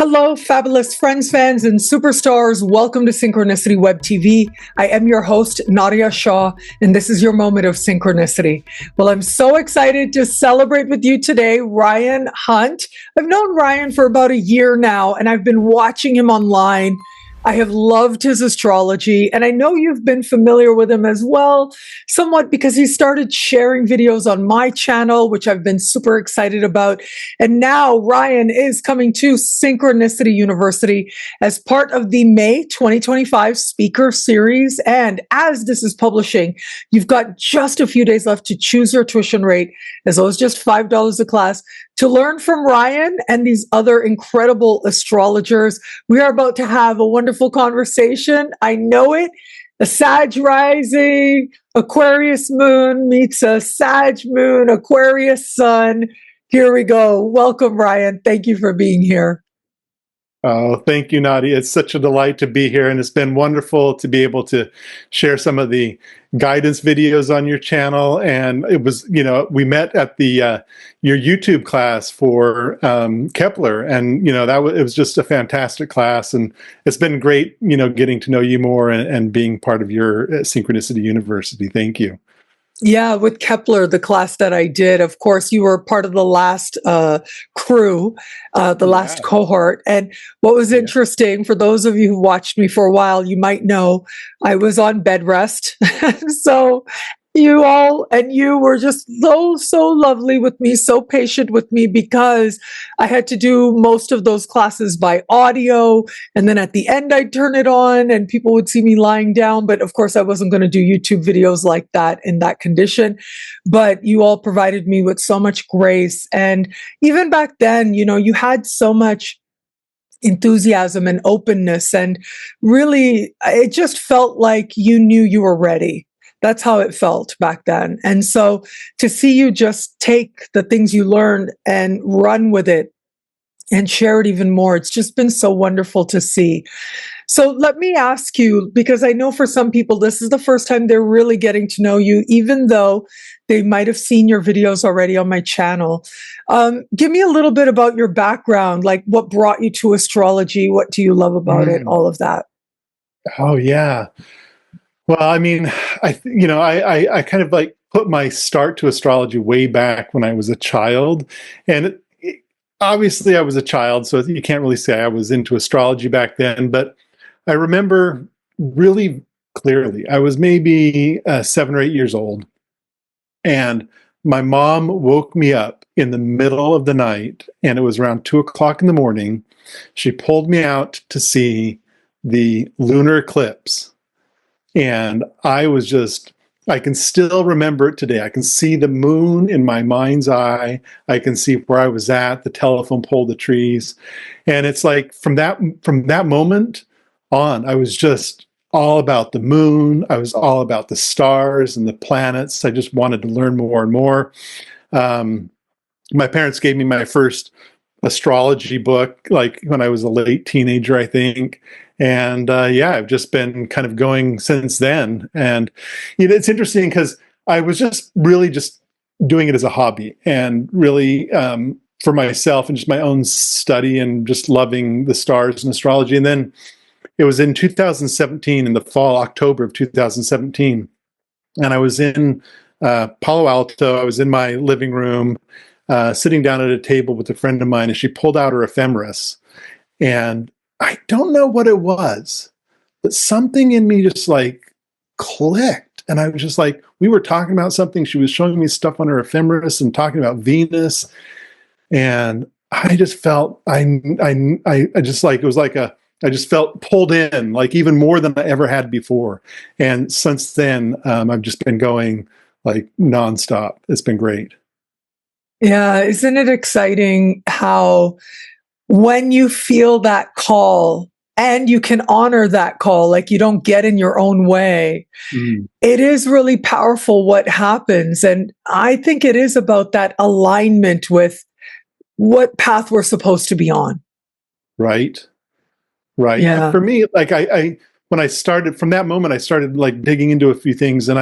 Hello, fabulous friends, fans, and superstars. Welcome to Synchronicity Web TV. I am your host, Nadiya Shah, and this is your moment of synchronicity. Well, I'm so excited to celebrate with you today, Ryan Hunt. I've known Ryan for about a year now, and I've been watching him online. I have loved his astrology, and I know you've been familiar with him as well, somewhat because he started sharing videos on my channel, which I've been super excited about. And now Ryan is coming to Synchronicity University as part of the May 2025 speaker series. And as this is publishing, you've got just a few days left to choose your tuition rate, as low as just $5 a class, to learn from Ryan and these other incredible astrologers. We are about to have a wonderful conversation. I know it. A Sag rising, Aquarius moon meets a Sag moon, Aquarius sun. Here we go. Welcome, Ryan. Thank you for being here. Oh, thank you, Nadiya. It's such a delight to be here, and it's been wonderful to be able to share some of the guidance videos on your channel. And it was, we met at the your YouTube class for Kepler, and it was just a fantastic class, and it's been great, getting to know you more and being part of your Synchronicity University. Thank you. Yeah, with Kepler, the class that I did, of course, you were part of the last crew, the last cohort. And what was interesting, for those of you who watched me for a while, you might know I was on bed rest. So you were just so lovely with me, so patient with me, because I had to do most of those classes by audio. And then at the end, I'd turn it on and people would see me lying down. But of course, I wasn't going to do YouTube videos like that in that condition. But you all provided me with so much grace. And even back then, you had so much enthusiasm and openness. And really, it just felt like you knew you were ready. That's how it felt back then. And so to see you just take the things you learned and run with it and share it even more, it's just been so wonderful to see. So let me ask you, because I know for some people, this is the first time they're really getting to know you, even though they might have seen your videos already on my channel. Give me a little bit about your background, like what brought you to astrology? What do you love about it? All of that. Oh, yeah. Well, I mean, I kind of like put my start to astrology way back when I was a child. And obviously I was a child, so you can't really say I was into astrology back then. But I remember really clearly, I was maybe 7 or 8 years old. And my mom woke me up in the middle of the night, and it was around 2 o'clock in the morning. She pulled me out to see the lunar eclipse. And I can still remember it today. I can see the moon in my mind's eye. I can see where I was at, the telephone pole, the trees. And it's like from that moment on, I was just all about the moon. I was all about the stars and the planets. I just wanted to learn more and more. My parents gave me my first astrology book, like when I was a late teenager, I think. And I've just been kind of going since then. And it's interesting because I was just really just doing it as a hobby and really for myself and just my own study and just loving the stars and astrology. And then it was in 2017, in the fall, October of 2017, and I was in Palo Alto. I was in my living room, sitting down at a table with a friend of mine, and she pulled out her ephemeris. And I don't know what it was, but something in me just like clicked. And I was just like, we were talking about something. She was showing me stuff on her ephemeris and talking about Venus. And I just felt, I just like, it was like I just felt pulled in, like even more than I ever had before. And since then, I've just been going like nonstop. It's been great. Yeah. Isn't it exciting how when you feel that call and you can honor that call, like you don't get in your own way, it is really powerful what happens. And I think it is about that alignment with what path we're supposed to be on. Right. Right. Yeah. For me, like when I started, from that moment, I started like digging into a few things, and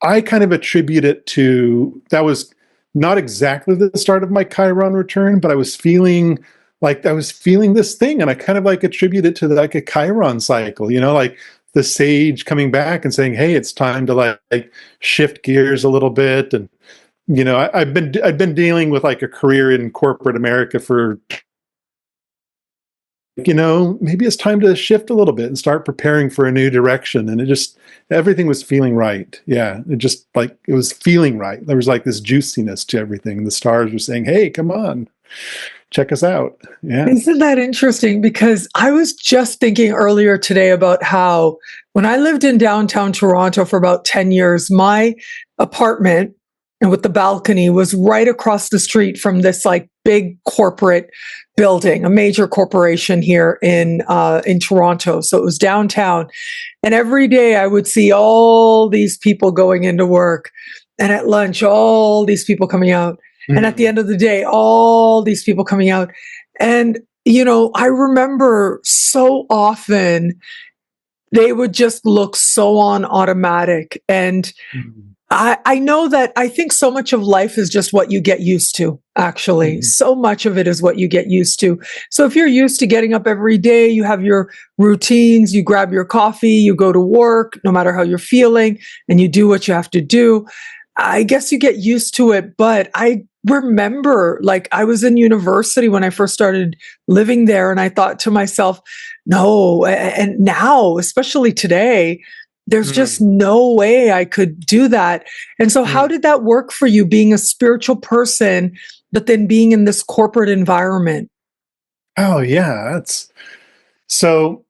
I kind of attribute it to, that was not exactly the start of my Chiron return, but I was feeling like I was feeling this thing, and I kind of like attribute it to like a Chiron cycle, like the sage coming back and saying, "Hey, it's time to like shift gears a little bit." And I've been dealing with like a career in corporate America for, maybe it's time to shift a little bit and start preparing for a new direction. And everything was feeling right. Yeah. It was feeling right. There was like this juiciness to everything. The stars were saying, "Hey, come on, check us out." Yeah. Isn't that interesting? Because I was just thinking earlier today about how when I lived in downtown Toronto for about 10 years, my apartment and with the balcony was right across the street from this like big corporate building, a major corporation here in Toronto. So it was downtown. And every day I would see all these people going into work, and at lunch, all these people coming out. And at the end of the day, all these people coming out. And, I remember so often they would just look so on automatic. And I know that I think so much of life is just what you get used to, actually. So much of it is what you get used to. So if you're used to getting up every day, you have your routines, you grab your coffee, you go to work, no matter how you're feeling, and you do what you have to do. I guess you get used to it, but I remember like I was in university when I first started living there, and I thought to myself, no, and now, especially today, there's just no way I could do that. And so how did that work for you, being a spiritual person, but then being in this corporate environment? Oh yeah. So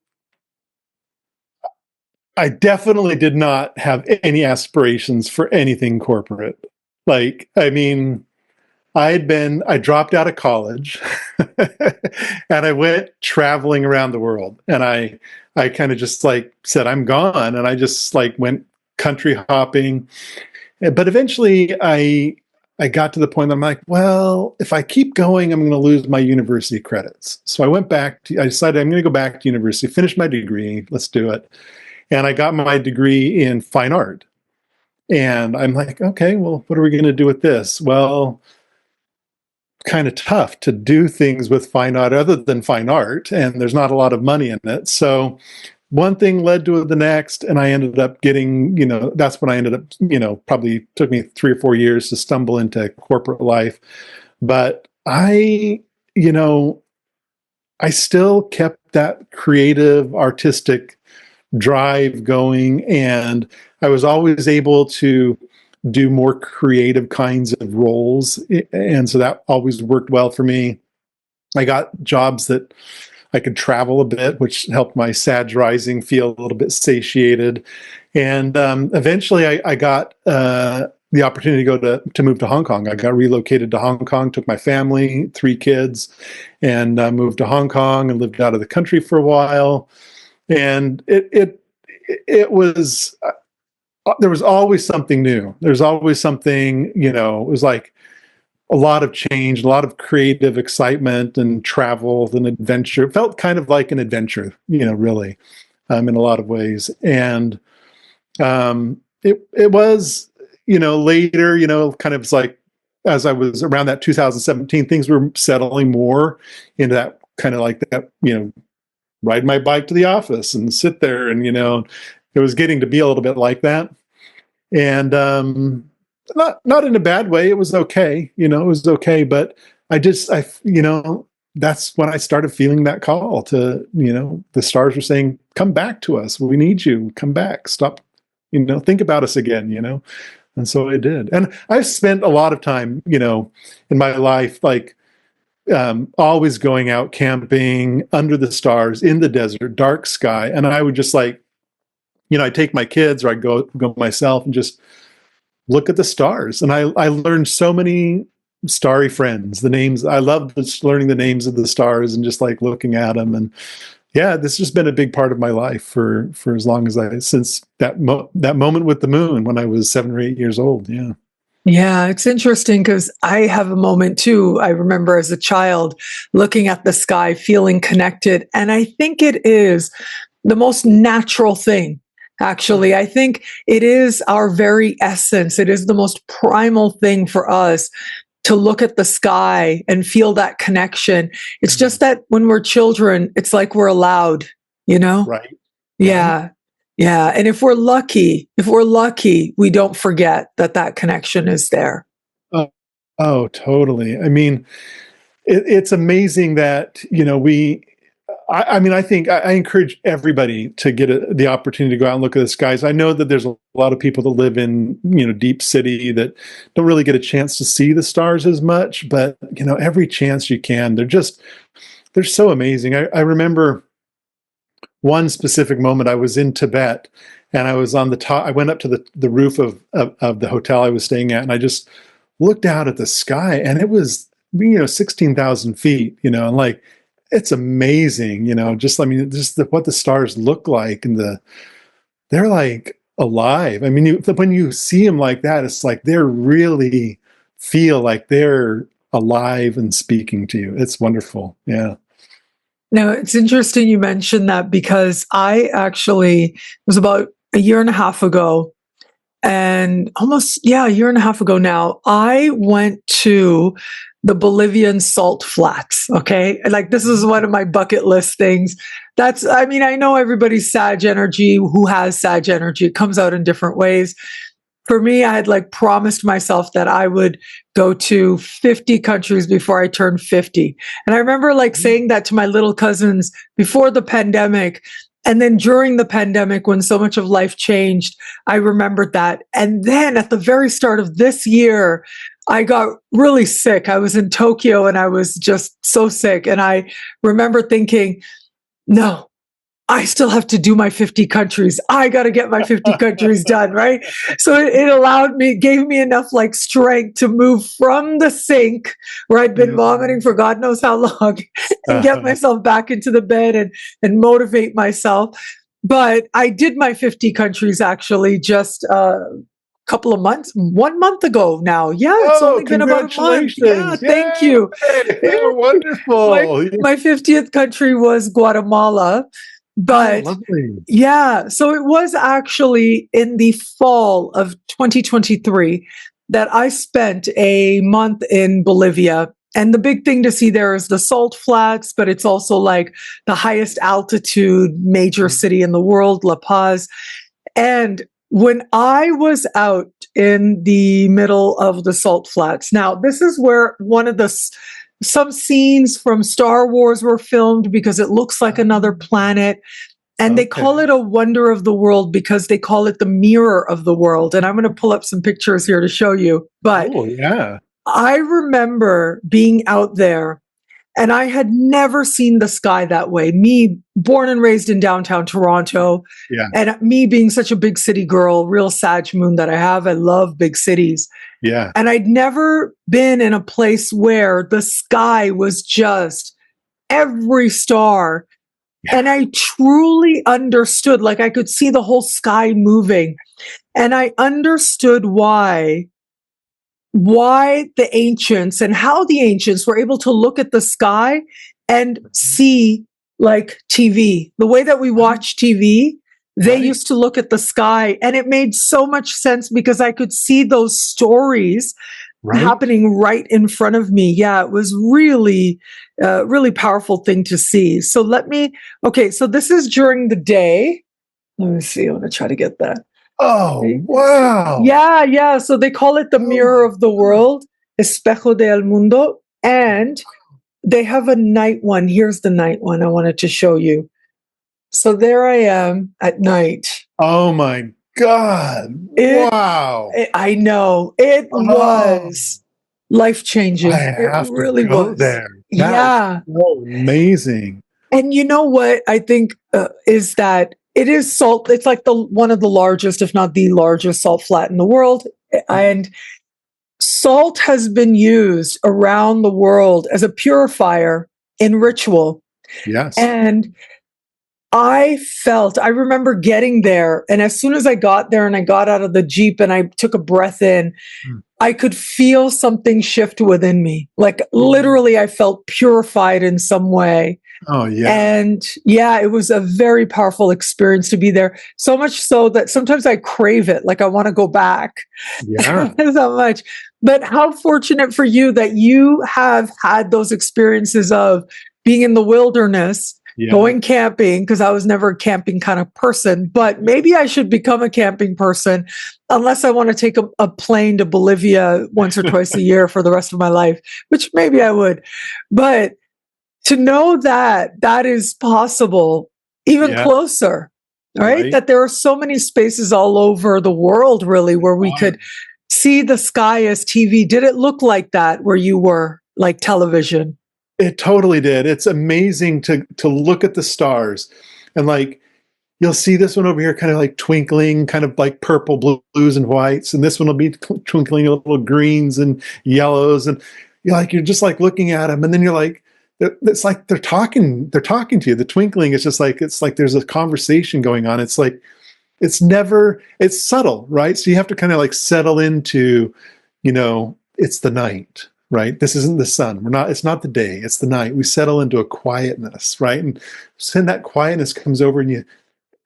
I definitely did not have any aspirations for anything corporate. Like, I mean, I dropped out of college and I went traveling around the world, and I kind of just like said, I'm gone. And I just like went country hopping. But eventually I got to the point that I'm like, well, if I keep going, I'm going to lose my university credits. So I decided I'm going to go back to university, finish my degree. Let's do it. And I got my degree in fine art. And I'm like, okay, well, what are we going to do with this? Well, kind of tough to do things with fine art other than fine art, and there's not a lot of money in it. So one thing led to the next, and I ended up getting, that's when I ended up, probably took me 3 or 4 years to stumble into corporate life. But I still kept that creative, artistic drive going, and I was always able to do more creative kinds of roles, and so that always worked well for me. I got jobs that I could travel a bit, which helped my Sag rising feel a little bit satiated. And eventually I got the opportunity to move to Hong Kong. I got relocated to Hong Kong, took my family, 3 kids, and moved to Hong Kong and lived out of the country for a while. And it was, there was always something new. There's always something, it was like a lot of change, a lot of creative excitement and travel and adventure. It felt kind of like an adventure, really, in a lot of ways. And it was, later, kind of like, as I was around that 2017, things were settling more into that kind of like that, ride my bike to the office and sit there, and it was getting to be a little bit like that. And not in a bad way. It was okay, it was okay. But that's when I started feeling that call to, the stars were saying, come back to us. We need you. Come back. Stop, think about us again, And so I did. And I've spent a lot of time, in my life, like, always going out camping under the stars in the desert, dark sky. And I would just like, I'd take my kids, or I'd go myself and just look at the stars. And I learned so many starry friends, the names. I love learning the names of the stars and just like looking at them. And yeah, this has just been a big part of my life for as long as since that moment with the moon when I was 7 or 8 years old. Yeah. Yeah, it's interesting because I have a moment too. I remember as a child looking at the sky, feeling connected. And I think it is the most natural thing. Actually, I think it is our very essence. It is the most primal thing for us. to look at the sky and feel that connection. It's just that when we're children, it's like we're allowed, you know? Right. Yeah. Right. Yeah. And if we're lucky, we don't forget that connection is there. Oh, totally. I mean, it's amazing that, I think I encourage everybody to get the opportunity to go out and look at the skies. I know that there's a lot of people that live in, deep city that don't really get a chance to see the stars as much, but, every chance you can, they're so amazing. I remember one specific moment. I was in Tibet and I was on the top. I went up to the roof of the hotel I was staying at, and I just looked out at the sky, and it was, 16,000 feet, and like, it's amazing, just what the stars look like, and they're like alive. I mean, when you see them like that, it's like they're really feel like they're alive and speaking to you. It's wonderful. Yeah. Now, it's interesting you mentioned that, because I actually was about a year and a half ago, and a year and a half ago now, I went to the Bolivian salt flats. Okay. Like, this is one of my bucket list things. I know everybody's Sag energy, who has Sag energy. It comes out in different ways. For me, I had promised myself that I would go to 50 countries before I turned 50. And I remember saying that to my little cousins before the pandemic. And then during the pandemic, when so much of life changed, I remembered that. And then at the very start of this year, I got really sick. I was in Tokyo and I was just so sick. And I remember thinking, no, I still have to do my 50 countries. I got to get my 50 countries done, right? So it gave me enough strength to move from the sink where I'd been vomiting for God knows how long and get myself back into the bed and motivate myself. But I did my 50 countries actually just couple of months, 1 month ago now. Yeah, it's only been about a month. Yeah, thank you. Wonderful. My 50th country was Guatemala. But so it was actually in the fall of 2023 that I spent a month in Bolivia. And the big thing to see there is the salt flats, but it's also the highest altitude major city in the world, La Paz. And when I was out in the middle of the salt flats, now this is where some scenes from Star Wars were filmed, because it looks like another planet. And they call it a wonder of the world because they call it the mirror of the world. And I'm going to pull up some pictures here to show you. But I remember being out there, and I had never seen the sky that way. Me, born and raised in downtown Toronto, and me being such a big city girl, real Sag moon that I have. I love big cities. Yeah. And I'd never been in a place where the sky was just every star. Yeah. And I truly understood, I could see the whole sky moving. And I understood why the ancients and how the ancients were able to look at the sky and see TV. The way that we watch TV, they used to look at the sky, and it made so much sense because I could see those stories happening right in front of me. Yeah, it was really, really powerful thing to see. So so this is during the day. Let me see. I want to try to get that. Oh, wow. Yeah. So they call it the mirror of the world, espejo del mundo. And they have a night one. Here's the night one I wanted to show you. So there I am at night. Oh my God. Wow. I know. It was life-changing. It really was. There. So amazing. And you know what I think is that it is salt. It's one of the largest, if not the largest salt flat in the world. And salt has been used around the world as a purifier in ritual. Yes. And I remember getting there, and as soon as I got there and I got out of the Jeep and I took a breath in, I could feel something shift within me. Literally, I felt purified in some way. Oh, yeah. And it was a very powerful experience to be there. So much so that sometimes I crave it. I want to go back. Yeah. So much. But how fortunate for you that you have had those experiences of being in the wilderness, going camping, because I was never a camping kind of person, but maybe I should become a camping person unless I want to take a plane to Bolivia once or twice a year for the rest of my life, which maybe I would. But to know that that is possible, even closer, right? That there are so many spaces all over the world, really, where we could see the sky as TV. Did it look like that where you were, like television? It totally did. It's amazing to look at the stars, and like you'll see this one over here kind of like twinkling, kind of like purple, blues, and whites, and this one will be twinkling a little greens and yellows, and you're just like looking at them, and then you're like, it's like they're talking to you. The twinkling is just like, it's like there's a conversation going on. It's like it's subtle, right? So you have to kind of like settle into, it's the night. Right? This isn't the sun. It's not the day, it's the night. We settle into a quietness, right? And then that quietness comes over and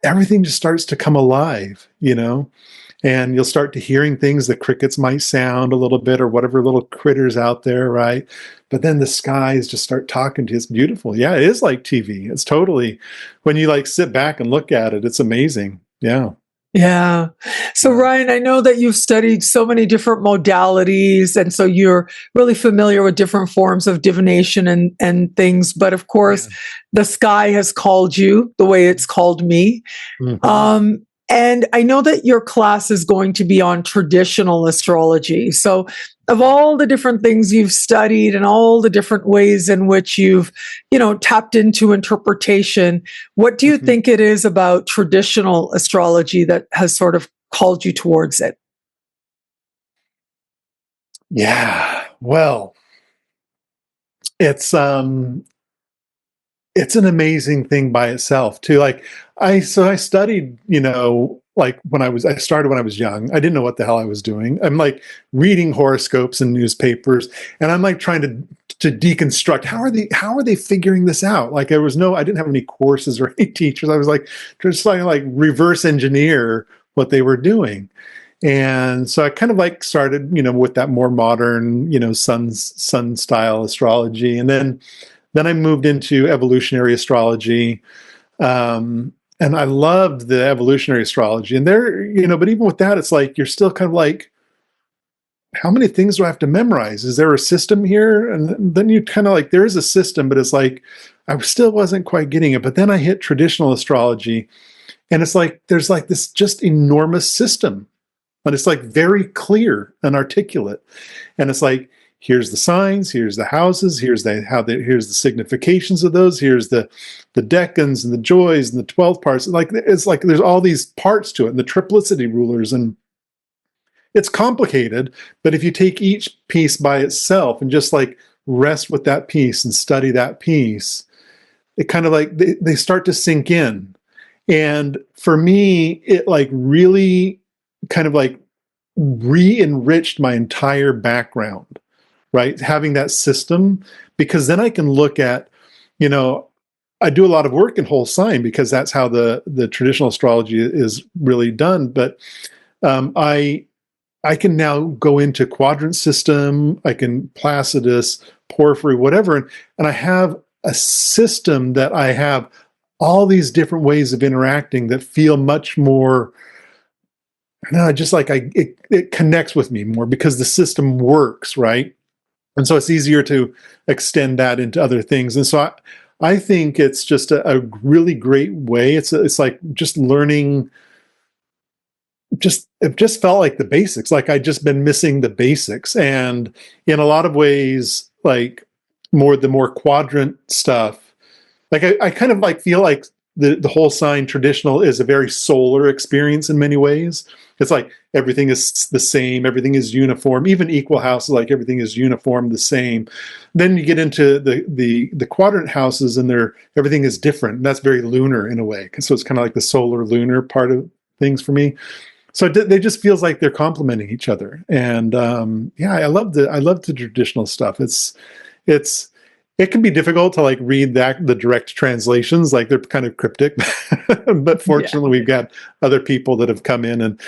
everything just starts to come alive, and you'll start to hearing things. The crickets might sound a little bit, or whatever little critters out there, right? But then the skies just start talking to you. It's beautiful. Yeah, it is like TV. It's totally, when you like sit back and look at it, it's amazing. Yeah. Yeah. So Ryan, I know that you've studied so many different modalities, and so you're really familiar with different forms of divination and things. But of course, the sky has called you the way it's called me. And I know that your class is going to be on traditional astrology. So of all the different things you've studied and all the different ways in which you've, tapped into interpretation, what do you think it is about traditional astrology that has sort of called you towards it? Yeah. Well, it's an amazing thing by itself too. Like I studied, like I started when I was young. I didn't know what the hell I was doing. I'm like reading horoscopes and newspapers, and I'm like trying to deconstruct how are they figuring this out? Like I didn't have any courses or any teachers. I was like just trying to like reverse engineer what they were doing. And so I kind of like started, with that more modern, sun style astrology. And then I moved into evolutionary astrology. And I loved the evolutionary astrology. And but even with that, it's like, you're still kind of like, how many things do I have to memorize? Is there a system here? And then you kind of like, there is a system, but it's like, I still wasn't quite getting it. But then I hit traditional astrology, and it's like, there's like this just enormous system, but it's like very clear and articulate. And it's like, here's the signs, here's the houses, here's the significations of those, here's the decans and the joys and the 12 parts. Like it's like there's all these parts to it, and the triplicity rulers, and it's complicated. But if you take each piece by itself and just like rest with that piece and study that piece, it kind of like they start to sink in. And for me, it like really kind of like re-enriched my entire background, right? Having that system, because then I can look at, I do a lot of work in whole sign because that's how the traditional astrology is really done. But I can now go into quadrant system, I can Placidus, Porphyry, whatever, and I have a system that I have all these different ways of interacting that feel much more, just like it connects with me more because the system works, right? And so it's easier to extend that into other things. And so I think it's just a really great way. It's like just learning. It just felt like the basics. Like I'd just been missing the basics, and in a lot of ways, like the more quadrant stuff. Like I kind of like feel like the whole sign traditional is a very solar experience in many ways. It's like everything is the same, everything is uniform, even equal houses, like everything is uniform, the same. Then you get into the quadrant houses, and everything is different. And that's very lunar in a way. So it's kind of like the solar lunar part of things for me. So they just feels like they're complementing each other. And I love the traditional stuff. It can be difficult to like read the direct translations, like they're kind of cryptic, but fortunately we've got other people that have come in and,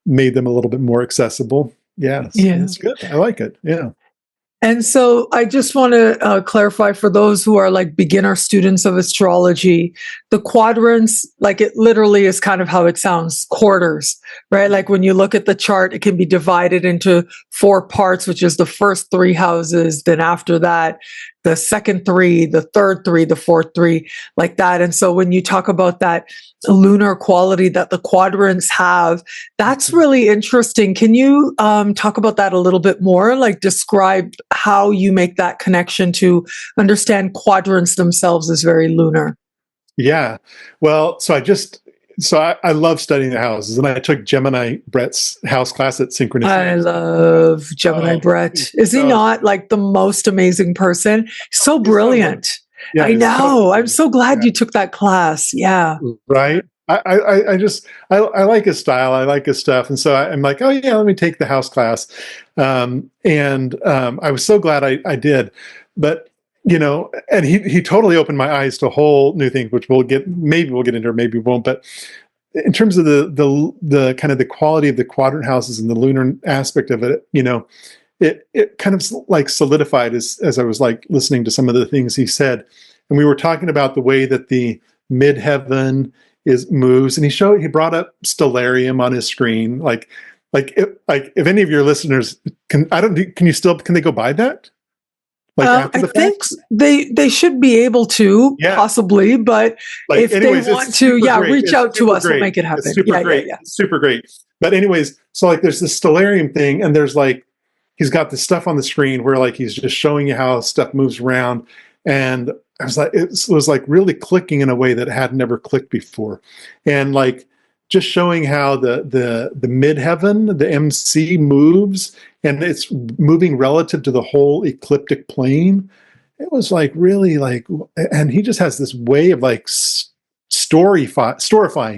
made them a little bit more accessible. Yes, Yeah. that's good. I like it. Yeah. And so I just want to clarify for those who are like beginner students of astrology, the quadrants, like it literally is kind of how it sounds, quarters, right? Like when you look at the chart, it can be divided into 4 parts, which is the first 3 houses. Then after that, the second 3, the third 3, the fourth 3, like that. And so when you talk about that lunar quality that the quadrants have, that's really interesting. Can you talk about that a little bit more? Like describe how you make that connection to understand quadrants themselves as very lunar. Yeah. Well, I love studying the houses, and I took Gemini Brett's house class at I Synchronicity. love Gemini Oh, Brett. Is he so not like the most amazing person? So he's so good. brilliant. Yeah, I he's so know. I'm brilliant. so glad Yeah. you took that class. Yeah. Right. I like his style. I like his stuff, and so I'm like, oh yeah, let me take the house class. I was so glad I did, but and he totally opened my eyes to a whole new thing, which maybe we'll get into, or maybe we won't. But in terms of the kind of the quality of the quadrant houses and the lunar aspect of it, it kind of like solidified as I was like listening to some of the things he said, and we were talking about the way that the midheaven moves, and he brought up stellarium on his screen, if any of your listeners can they go buy that like after I the think fact? they should be able to, Yeah. possibly, but Like, if they anyways, want it's to, super yeah, great. reach It's out to super us. We'll great. make it It's happen. super Yeah, yeah, great. yeah. It's super great. But anyways, so like there's this stellarium thing, and there's like he's got this stuff on the screen where like he's just showing you how stuff moves around, and I was like, it was like really clicking in a way that had never clicked before, and like just showing how the midheaven, the MC moves, and it's moving relative to the whole ecliptic plane. It was like really like, and he just has this way of like storifying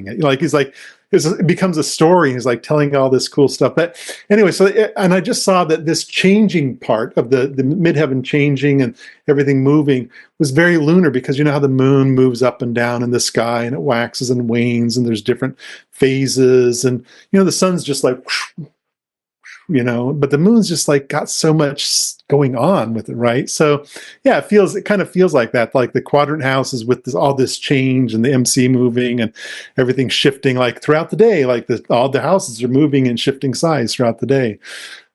it. Like he's like, it becomes a story. He's like telling all this cool stuff. But anyway, and I just saw that this changing part of the midheaven changing and everything moving was very lunar, because you know how the moon moves up and down in the sky and it waxes and wanes and there's different phases, and the sun's just like but the moon's just like got so much going on with it, right? So yeah, it kind of feels like that, like the quadrant houses with all this change and the MC moving and everything shifting like throughout the day, like all the houses are moving and shifting size throughout the day.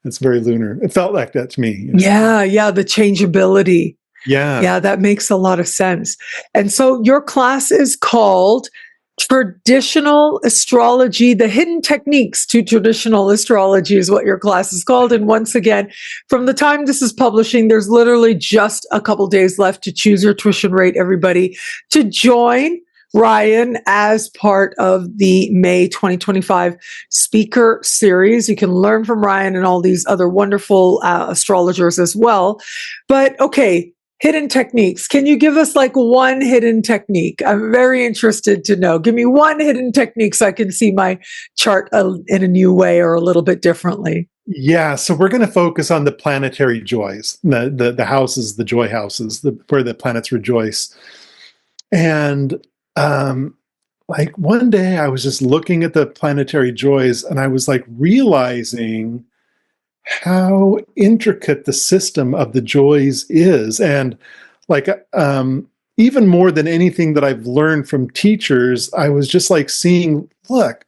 It's very lunar. It felt like that to me. Yeah, the changeability. Yeah. Yeah, that makes a lot of sense. And so your class is called Traditional Astrology, the Hidden Techniques to Traditional Astrology is what your class is called. And once again, from the time this is publishing, there's literally just a couple days left to choose your tuition rate, everybody, to join Ryan as part of the May 2025 speaker series. You can learn from Ryan and all these other wonderful astrologers as well. But okay, hidden techniques. Can you give us like one hidden technique? I'm very interested to know. Give me one hidden technique so I can see my chart in a new way or a little bit differently. Yeah, so we're going to focus on the planetary joys, the houses, the joy houses, where the planets rejoice. And like one day I was just looking at the planetary joys, and I was like realizing how intricate the system of the joys is. And like even more than anything that I've learned from teachers, I was just like seeing, look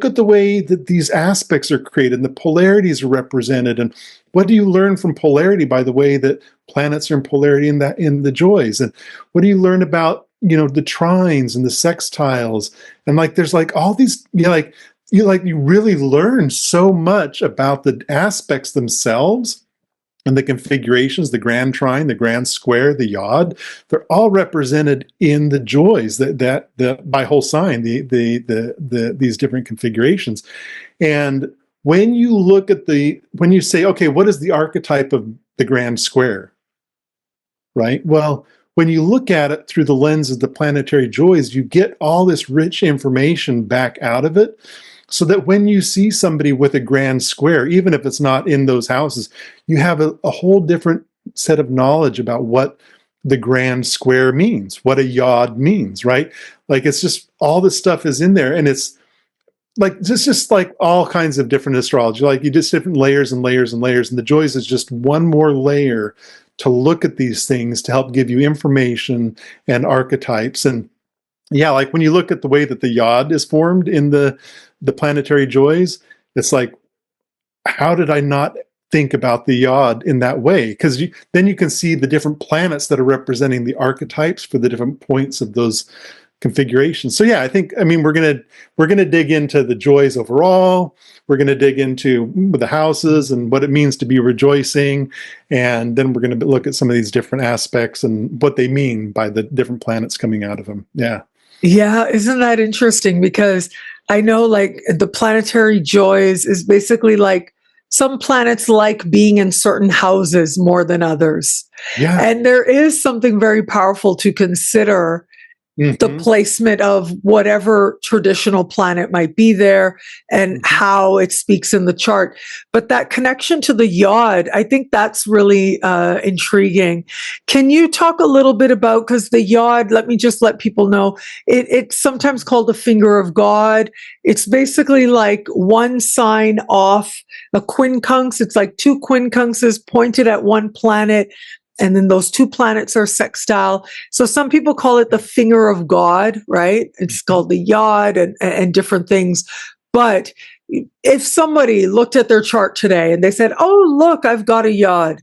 at the way that these aspects are created and the polarities are represented. And what do you learn from polarity by the way that planets are in polarity in the joys? And what do you learn about the trines and the sextiles? And like there's like all these you really learn so much about the aspects themselves and the configurations, the grand trine, the grand square, the yod. They're all represented in the joys that by whole sign, these different configurations. And when you look at when you say, okay, what is the archetype of the grand square? Right? Well, when you look at it through the lens of the planetary joys, you get all this rich information back out of it, so that when you see somebody with a grand square, even if it's not in those houses, you have a whole different set of knowledge about what the grand square means, what a yod means, right? Like it's just all this stuff is in there, and like just like all kinds of different astrology, like you just different layers and layers and layers, and the joys is just one more layer to look at these things to help give you information and archetypes. And yeah, like when you look at the way that the yod is formed in the planetary joys, it's like, how did I not think about the yod in that way? Because then you can see the different planets that are representing the archetypes for the different points of those configurations. So yeah, I mean, we're gonna dig into the joys overall. We're gonna dig into the houses and what it means to be rejoicing, and then we're gonna look at some of these different aspects and what they mean by the different planets coming out of them. Yeah. Yeah, isn't that interesting? Because I know like the planetary joys is basically like some planets like being in certain houses more than others. Yeah. And there is something very powerful to consider the placement of whatever traditional planet might be there and how it speaks in the chart. But that connection to the yod, I think that's really intriguing. Can you talk a little bit about, because the yod, let me just let people know, it's sometimes called the finger of God. It's basically like one sign off a quincunx. It's like two quincunxes pointed at one planet. And then those two planets are sextile. So some people call it the finger of God, right? It's called the yod and different things. But if somebody looked at their chart today and they said, oh, look, I've got a yod.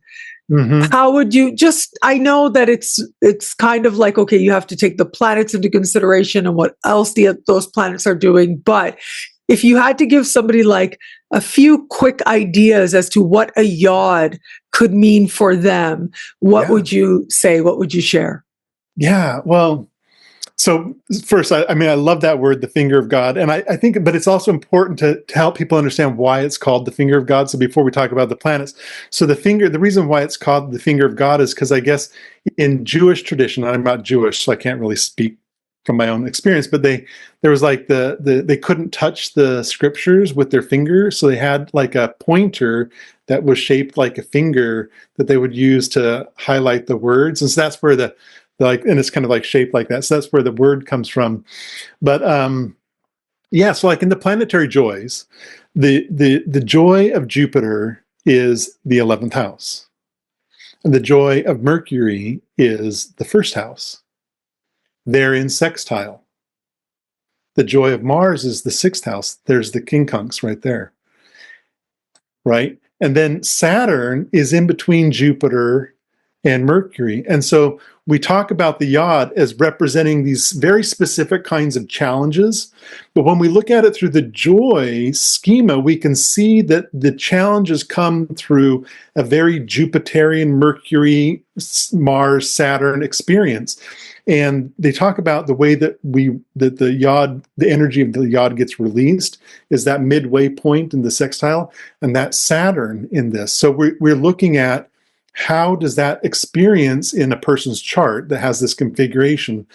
How would you I know that it's kind of like, okay, you have to take the planets into consideration and what else those planets are doing. But if you had to give somebody like a few quick ideas as to what a yod could mean for them, what would you say? What would you share? Yeah, well, so first, I mean, I love that word, the finger of God. And I think, but it's also important to help people understand why it's called the finger of God. So before we talk about the planets, so the reason why it's called the finger of God is because I guess in Jewish tradition, I'm not Jewish, so I can't really speak from my own experience, but there was like they couldn't touch the scriptures with their finger. So they had like a pointer that was shaped like a finger that they would use to highlight the words. And so that's where and it's kind of like shaped like that. So that's where the word comes from. But yeah, so like in the planetary joys, the joy of Jupiter is the 11th house. And the joy of Mercury is the first house. They're in sextile. The joy of Mars is the 6th house. There's the quincunx right there. Right? And then Saturn is in between Jupiter and Mercury. And so we talk about the yod as representing these very specific kinds of challenges. But when we look at it through the joy schema, we can see that the challenges come through a very Jupiterian, Mercury, Mars, Saturn experience. And they talk about the way that the yod, the energy of the yod gets released is that midway point in the sextile, and that Saturn in this. So we're looking at how does that experience in a person's chart that has this configuration,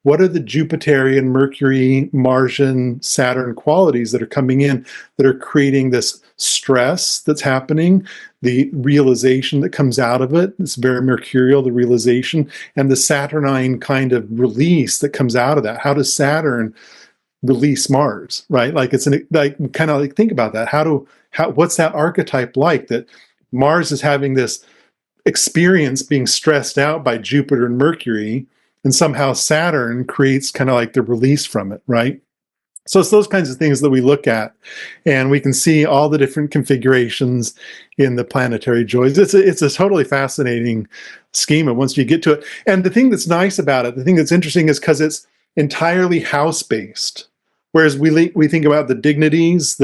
what are the Jupiterian, Mercury, Martian, Saturn qualities that are coming in that are creating this stress that's happening, the realization that comes out of it, it's very mercurial, the realization, and the Saturnine kind of release that comes out of that. How does Saturn release Mars, right? Like like kind of like think about that. What's that archetype like that Mars is having this experience being stressed out by Jupiter and Mercury, and somehow Saturn creates kind of like the release from it, right? So it's those kinds of things that we look at, and we can see all the different configurations in the planetary joys. It's a totally fascinating schema once you get to it. And the thing that's nice about it, the thing that's interesting is because it's entirely house-based. Whereas we think about the dignities,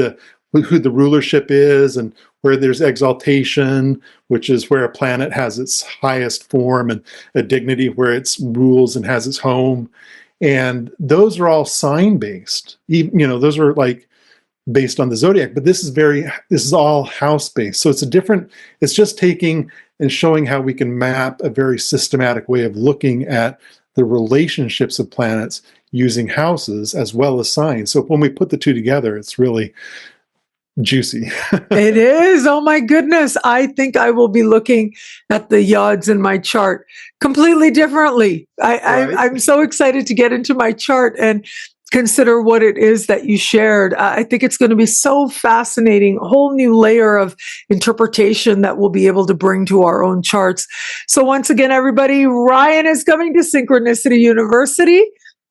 who the rulership is, and where there's exaltation, which is where a planet has its highest form, and a dignity where it rules and has its home. And those are all sign-based. Those are like based on the zodiac, but this is all house-based. So it's just taking and showing how we can map a very systematic way of looking at the relationships of planets using houses as well as signs. So when we put the two together, it's really juicy. It is. Oh my goodness. I think I will be looking at the yods in my chart completely differently. I'm so excited to get into my chart. And consider what it is that you shared. I think it's going to be so fascinating, a whole new layer of interpretation that we'll be able to bring to our own charts. So once again, everybody, Ryan is coming to Synchronicity University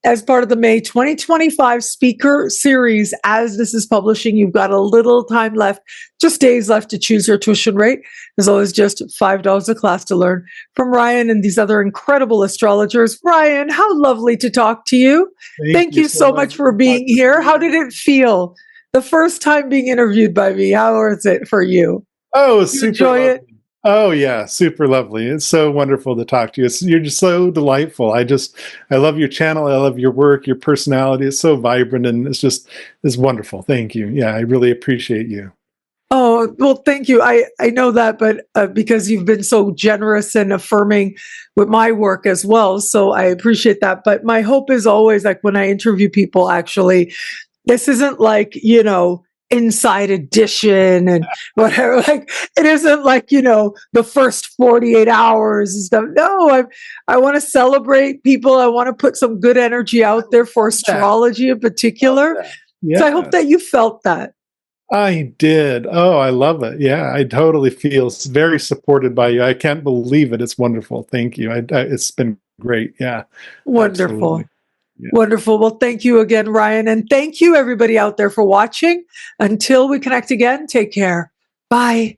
as part of the May 2025 speaker series. As this is publishing, you've got a little time left, just days left to choose your tuition rate. There's always just $5 a class to learn from Ryan and these other incredible astrologers. Ryan, how lovely to talk to you. Thank you so much for being here. How did it feel the first time being interviewed by me? How was it for you? Oh, Did you enjoy it? Oh yeah, super lovely. It's so wonderful to talk to you. You're just so delightful. I love your channel. I love your work. Your personality is so vibrant, and it's wonderful. Thank you. Yeah, I really appreciate you. Oh, well, thank you. I know that, but because you've been so generous and affirming with my work as well. So I appreciate that. But my hope is always, like, when I interview people, actually, this isn't like, inside edition and whatever. Like, it isn't like, the first 48 hours and stuff. No, I want to celebrate people. I want to put some good energy out there for astrology in particular. Yes. So I hope that you felt that. I did. Oh, I love it. Yeah, I totally feel very supported by you. I can't believe it. It's wonderful. Thank you. It's been great. Yeah. Wonderful. Yeah. Wonderful. Well, thank you again, Ryan. And thank you, everybody out there, for watching. Until we connect again, take care. Bye.